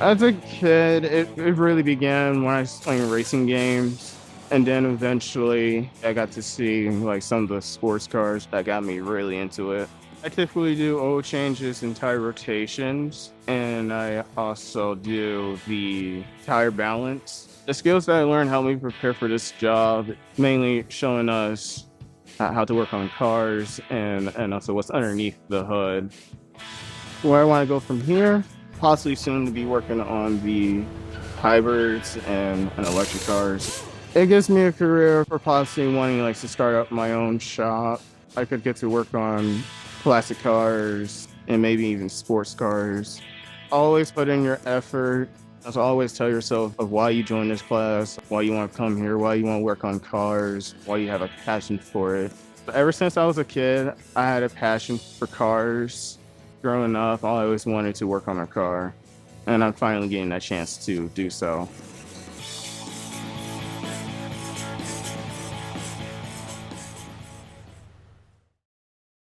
As a kid, it really began when I was playing racing games. And then eventually I got to see like some of the sports cars that got me really into it. I typically do oil changes and tire rotations, and I also do the tire balance. The skills that I learned helped me prepare for this job, mainly showing us how to work on cars and also what's underneath the hood. Where I want to go from here, possibly soon to be working on the hybrids and electric cars. It gives me a career for possibly wanting like to start up my own shop. I could get to work on classic cars and maybe even sports cars. Always put in your effort. As always tell yourself of why you joined this class, why you want to come here, why you want to work on cars, why you have a passion for it. But ever since I was a kid, I had a passion for cars. Growing up, I always wanted to work on a car, and I'm finally getting that chance to do so.